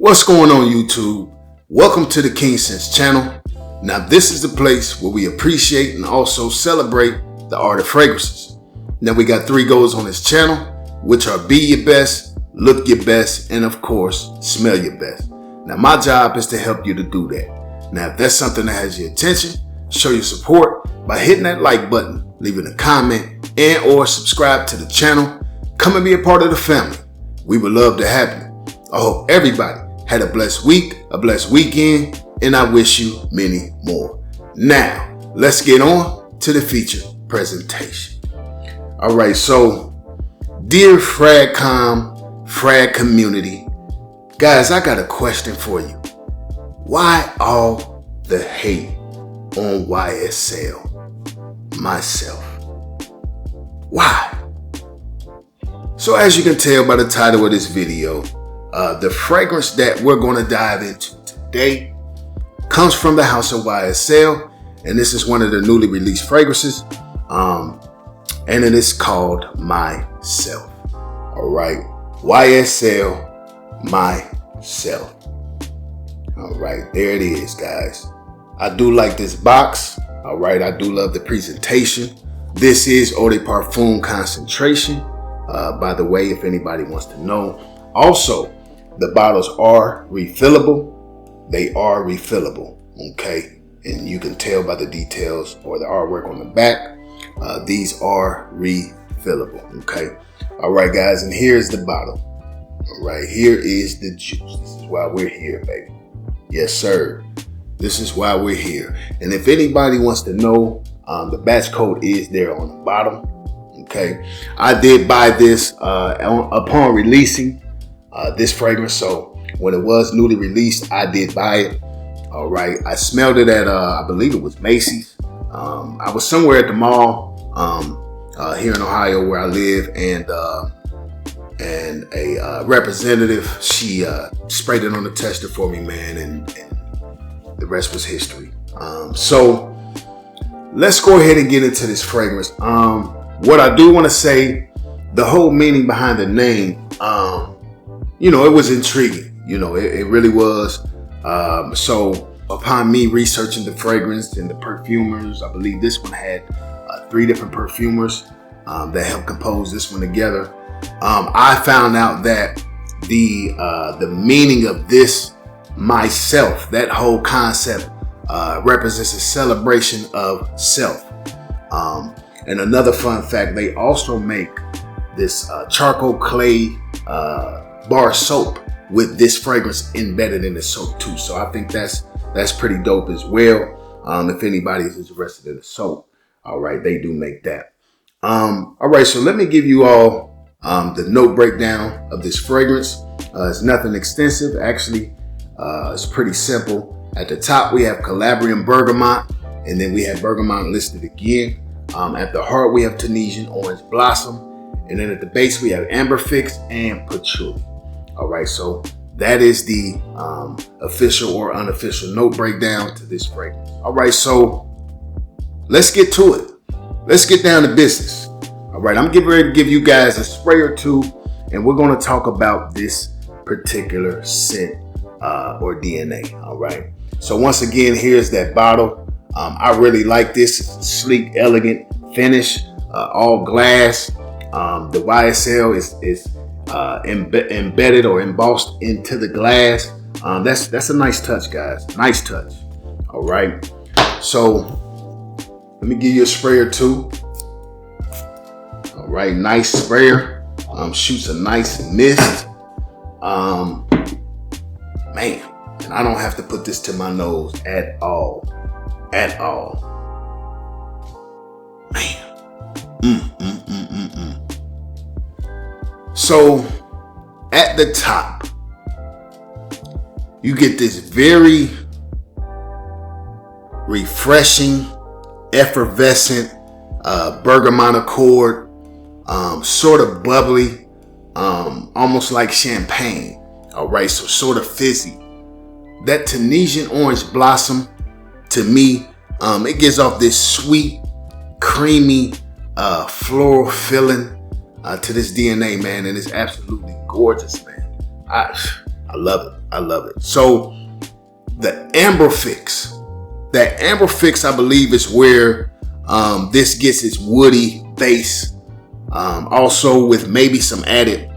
What's going on, YouTube? Welcome to the King Sense channel. Now, this is the place where we appreciate and also celebrate the art of fragrances. Now, we got 3 goals on this channel, which are be your best, look your best, and of course, smell your best. Now, my job is to help you to do that. Now, if that's something that has your attention, show your support by hitting that like button, leaving a comment, and or subscribe to the channel. Come and be a part of the family. We would love to have you. I hope everybody had a blessed week, a blessed weekend, and I wish you many more. Now, let's get on to the featured presentation. All right, so dear Fragcom, Frag community, guys, I got a question for you. Why all the hate on YSL Myslf? Why? So as you can tell by the title of this video, the fragrance that we're going to dive into today comes from the house of YSL, and this is one of the newly released fragrances, and it is called Myslf. All right, YSL Myslf. All right, there it is, guys. I do like this box. All right, I do love the presentation. This is Eau de Parfum concentration, by the way, if anybody wants to know. Also, the bottles are refillable. They are refillable, okay? And you can tell by the details or the artwork on the back, these are refillable, okay? All right, guys, and here's the bottle. All right, here is the juice. This is why we're here, baby. Yes, sir. This is why we're here. And if anybody wants to know, the batch code is there on the bottom, okay? I did buy this upon releasing this fragrance, so when it was newly released, I did buy it. All right, I smelled it at I believe it was Macy's. I was somewhere at the mall here in Ohio where I live, and a representative, she sprayed it on the tester for me, man, and the rest was history. So let's go ahead and get into this fragrance. What I do want to say, the whole meaning behind the name, you know, it was intriguing. You know, it really was. So upon me researching the fragrance and the perfumers, I believe this one had 3 different perfumers that helped compose this one together. I found out that the meaning of this Myslf, that whole concept, represents a celebration of self. And another fun fact, they also make this charcoal clay bar soap with this fragrance embedded in the soap too. So I think that's pretty dope as well. If anybody is interested in the soap, all right, they do make that. All right, so let me give you all the note breakdown of this fragrance. It's nothing extensive, actually. It's pretty simple. At the top we have Calabrian bergamot, and then we have bergamot listed again. At the heart we have Tunisian orange blossom, and then at the base we have amberfix and patchouli. All right, so that is the official or unofficial note breakdown to this fragrance. All right, so let's get to it. Let's get down to business. All right, I'm getting ready to give you guys a spray or two, and we're going to talk about this particular scent or DNA. All right, so once again, here's that bottle. I really like this. It's a sleek, elegant finish, all glass. The YSL is embedded or embossed into the glass. That's a nice touch, guys. Nice touch. All right. So let me give you a spray or two. All right, nice sprayer. Shoots a nice mist. Man, and I don't have to put this to my nose at all. At all. Man. So at the top, you get this very refreshing, effervescent bergamot accord, sort of bubbly, almost like champagne. All right, so sort of fizzy. That Tunisian orange blossom, to me, it gives off this sweet, creamy, floral feeling to this DNA, man, and it's absolutely gorgeous, man. I I love it. I love it. So the amber fix, that amber fix, I believe, is where this gets its woody base. Also with maybe some added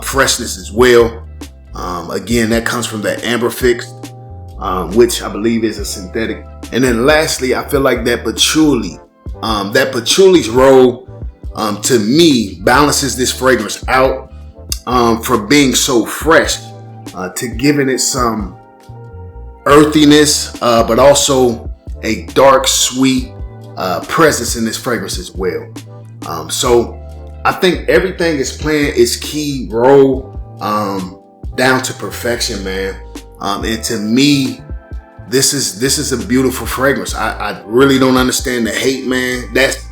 freshness as well. Again, that comes from that amber fix, which I believe is a synthetic. And then lastly, I feel like that patchouli, patchouli's role, to me, balances this fragrance out from being so fresh to giving it some earthiness, but also a dark, sweet presence in this fragrance as well. So I think everything is playing its key role down to perfection, man. And to me, this is a beautiful fragrance. I really don't understand the hate, man. That's,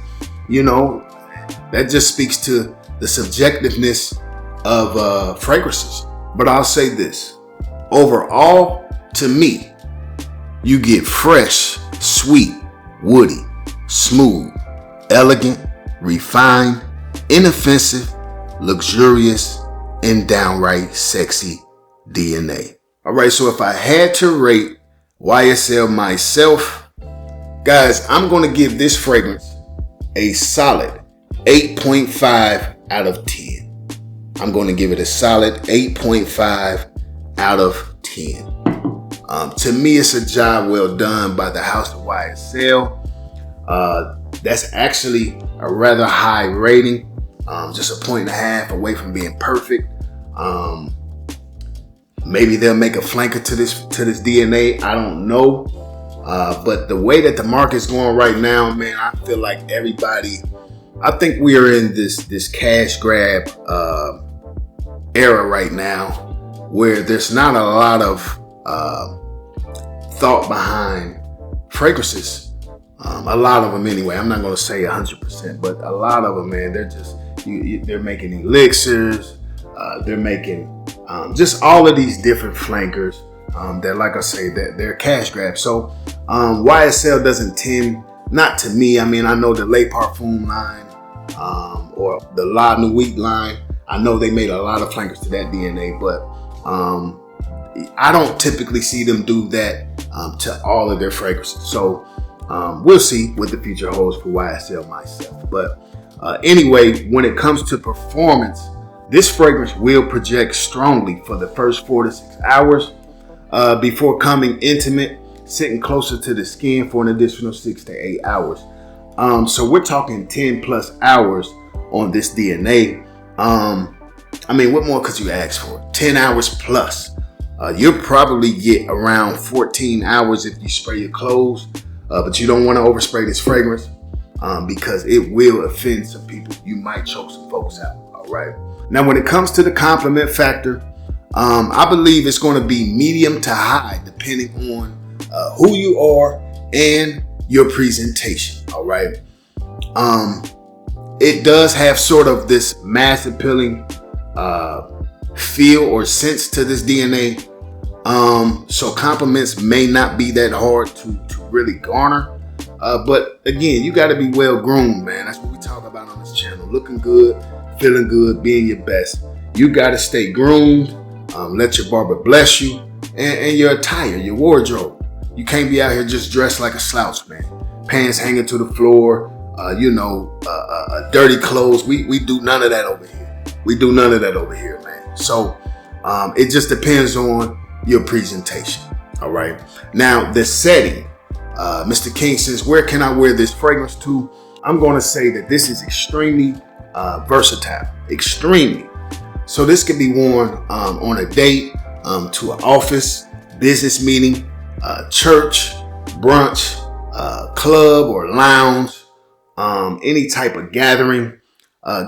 that just speaks to the subjectiveness of fragrances. But I'll say this, overall, to me, you get fresh, sweet, woody, smooth, elegant, refined, inoffensive, luxurious, and downright sexy DNA. All right, so if I had to rate YSL Myslf, guys, I'm going to give this fragrance a solid 8.5 out of 10. I'm going to give it a solid 8.5 out of 10. To me, it's a job well done by the house of YSL. That's actually a rather high rating, just a 1.5 away from being perfect. Maybe they'll make a flanker to this DNA. I don't know. But the way that the market's going right now, man, I feel like I think we are in this cash grab era right now, where there's not a lot of thought behind fragrances. A lot of them anyway. I'm not going to say 100%, but a lot of them, man, they're just, they're making elixirs. They're making just all of these different flankers that, like I say, that they're cash grabs. So YSL doesn't tend, not to me. I mean, I know the Le Parfum line or the La Nuit line, I know they made a lot of flankers to that DNA, but I don't typically see them do that to all of their fragrances. So we'll see what the future holds for YSL Myslf. But anyway, when it comes to performance, this fragrance will project strongly for the first 4 to 6 hours before coming intimate, sitting closer to the skin for an additional 6 to 8 hours. So we're talking 10 plus hours on this DNA. I mean, what more could you ask for? 10 hours plus. You'll probably get around 14 hours if you spray your clothes, but you don't want to overspray this fragrance because it will offend some people. You might choke some folks out. All right. Now, when it comes to the compliment factor, I believe it's going to be medium to high, depending on who you are and your presentation. All right. It does have sort of this mass appealing feel or sense to this DNA. So compliments may not be that hard to really garner. But again, you got to be well groomed, man. That's what we talk about on this channel. Looking good, feeling good, being your best. You got to stay groomed. Let your barber bless you and your attire, your wardrobe. You can't be out here just dressed like a slouch, man. Pants hanging to the floor, dirty clothes. We do none of that over here. We do none of that over here, man. So it just depends on your presentation. All right. Now, the setting, Mr. King says, where can I wear this fragrance to? I'm going to say that this is extremely versatile. Extremely. So this could be worn on a date, to an office, business meeting, church, brunch, club or lounge, any type of gathering.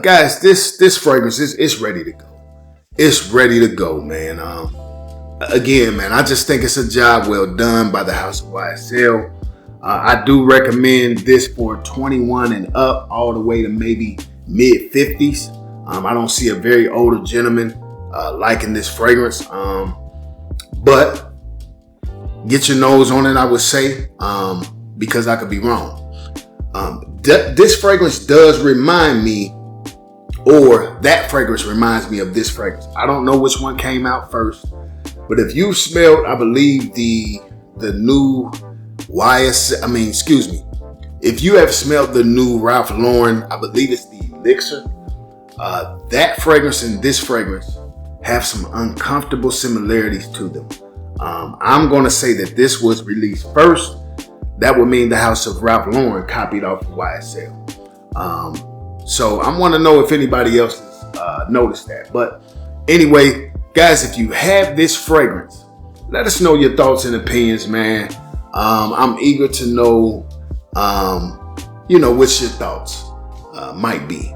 Guys, this fragrance is ready to go. It's ready to go, man. Again, man, I just think it's a job well done by the house of YSL. I do recommend this for 21 and up, all the way to maybe mid 50s. I don't see a very older gentleman liking this fragrance. But get your nose on it, I would say, because I could be wrong. This fragrance does remind me, or that fragrance reminds me of this fragrance. I don't know which one came out first. But if you smelled, I believe the new if you have smelled the new Ralph Lauren, I believe it's the Elixir, that fragrance and this fragrance have some uncomfortable similarities to them. I'm going to say that this was released first. That would mean the house of Ralph Lauren copied off of YSL. So I want to know if anybody else has noticed that. But anyway, guys, if you have this fragrance, let us know your thoughts and opinions, man. I'm eager to know, what your thoughts might be.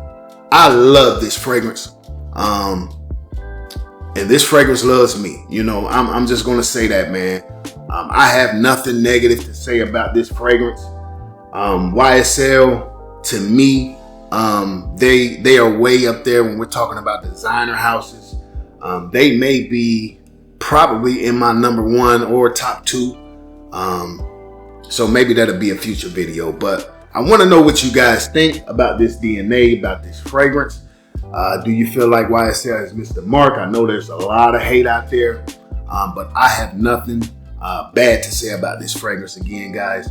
I love this fragrance. And this fragrance loves me. I'm just going to say that, man. I have nothing negative to say about this fragrance. YSL, to me, they are way up there when we're talking about designer houses. They may be probably in my number 1 or top 2. So maybe that'll be a future video. But I want to know what you guys think about this DNA, about this fragrance. Do you feel like YSL has missed the mark? I know there's a lot of hate out there, but I have nothing bad to say about this fragrance again, guys.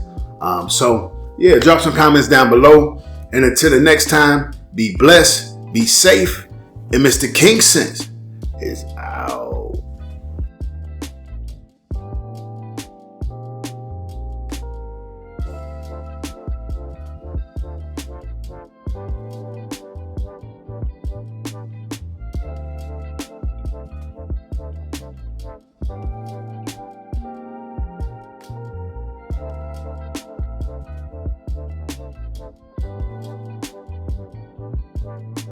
So yeah, drop some comments down below. And until the next time, be blessed, be safe, and Mr. King Sense is out.